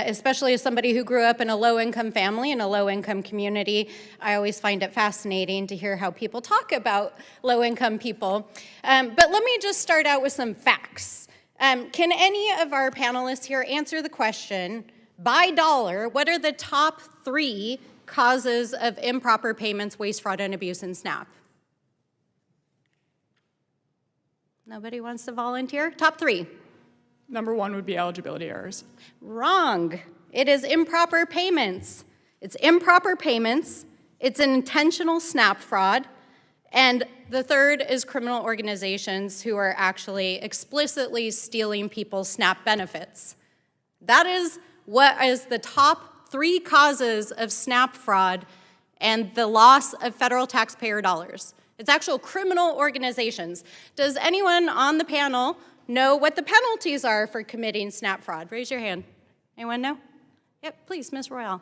especially as somebody who grew up in a low-income family, in a low-income community. I always find it fascinating to hear how people talk about low-income people. But let me just start out with some facts. Can any of our panelists here answer the question, by dollar, what are the top 3 causes of improper payments, waste, fraud, and abuse in SNAP? Nobody wants to volunteer? Top 3. Number 1 would be eligibility errors. Wrong. It is improper payments. It's improper payments. It's an intentional SNAP fraud. And the 3rd is criminal organizations who are actually explicitly stealing people's SNAP benefits. That is what is the top 3 causes of SNAP fraud and the loss of federal taxpayer dollars. It's actual criminal organizations. Does anyone on the panel know what the penalties are for committing SNAP fraud? Raise your hand. Anyone know? Yep, please, Ms. Royale.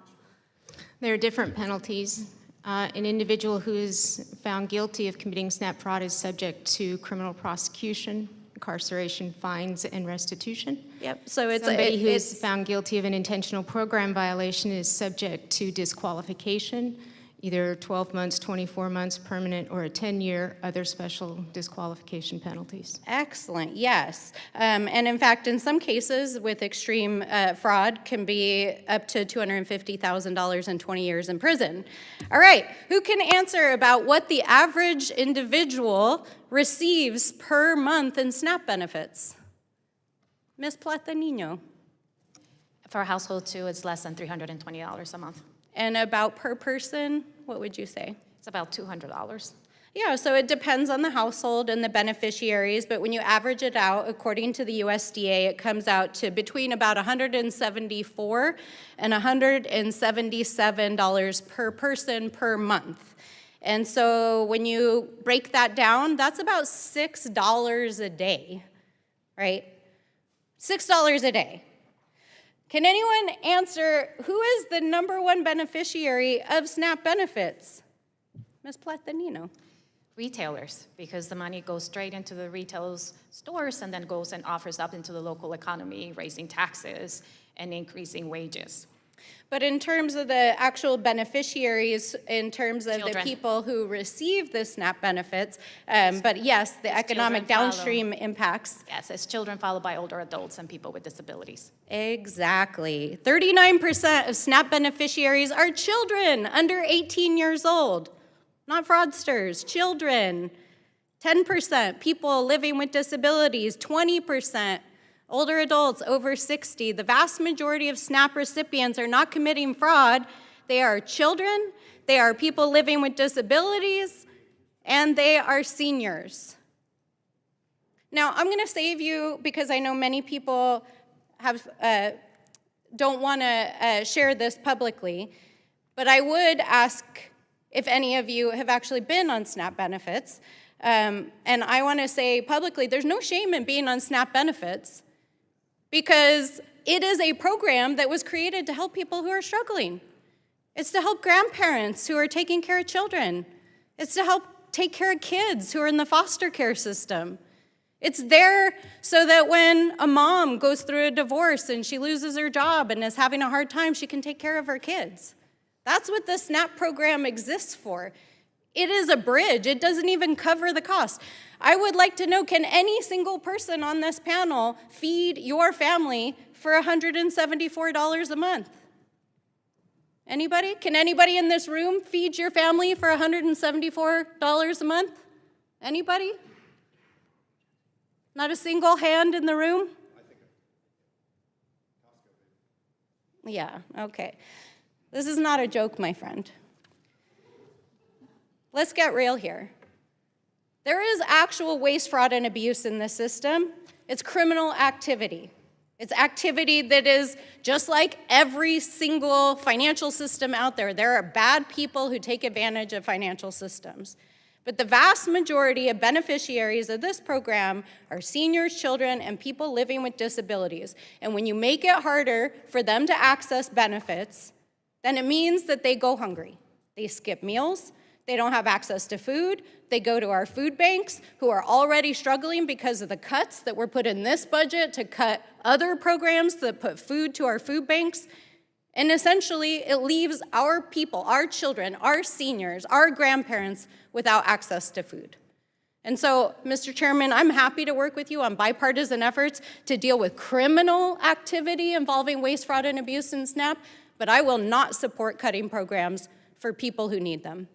There are different penalties. An individual who is found guilty of committing SNAP fraud is subject to criminal prosecution, incarceration, fines, and restitution. Yep, so it's somebody who is found guilty of an intentional program violation is subject to disqualification, either 12 months, 24 months, permanent, or a 10-year, other special disqualification penalties. Excellent, yes. And in fact, in some cases with extreme fraud can be up to $250,000 and 20 years in prison. All right, who can answer about what the average individual receives per month in SNAP benefits? Ms. Platanino. For a household 2, it's less than $320 a month. And about per person, what would you say? It's about $200. Yeah, so it depends on the household and the beneficiaries, but when you average it out, according to the USDA, it comes out to between about $174 and $177 per person per month. And so when you break that down, that's about $6 a day, right? $6 a day. Can anyone answer who is the #1 beneficiary of SNAP benefits? Ms. Platanino. Retailers, because the money goes straight into the retail stores and then goes and offers up into the local economy, raising taxes and increasing wages. But in terms of the actual beneficiaries, in terms of Children. the people who receive the SNAP benefits, but yes, the economic downstream impacts. Yes, it's children followed by older adults and people with disabilities. Exactly. 39% of SNAP beneficiaries are children under 18 years old. Not fraudsters, children. 10% people living with disabilities, 20% older adults over 60. The vast majority of SNAP recipients are not committing fraud. They are children, they are people living with disabilities, and they are seniors. Now, I'm going to save you because I know many people don't want to share this publicly, but I would ask if any of you have actually been on SNAP benefits. And I want to say publicly, there's no shame in being on SNAP benefits because it is a program that was created to help people who are struggling. It's to help grandparents who are taking care of children. It's to help take care of kids who are in the foster care system. It's there so that when a mom goes through a divorce and she loses her job and is having a hard time, she can take care of her kids. That's what the SNAP program exists for. It is a bridge. It doesn't even cover the cost. I would like to know, can any single person on this panel feed your family for $174 a month? Anybody? Can anybody in this room feed your family for $174 a month? Anybody? Not a single hand in the room? Yeah, okay. This is not a joke, my friend. Let's get real here. There is actual waste, fraud, and abuse in this system. It's criminal activity. It's activity that is just like every single financial system out there. There are bad people who take advantage of financial systems. But the vast majority of beneficiaries of this program are seniors, children, and people living with disabilities. And when you make it harder for them to access benefits, then it means that they go hungry. They skip meals, They don't have access to food. They go to our food banks, who are already struggling because of the cuts that were put in this budget to cut other programs that put food to our food banks. And essentially, it leaves our people, our children, our seniors, our grandparents without access to food. And so, Mr. Chairman, I'm happy to work with you on bipartisan efforts to deal with criminal activity involving waste, fraud, and abuse in SNAP, but I will not support cutting programs for people who need them.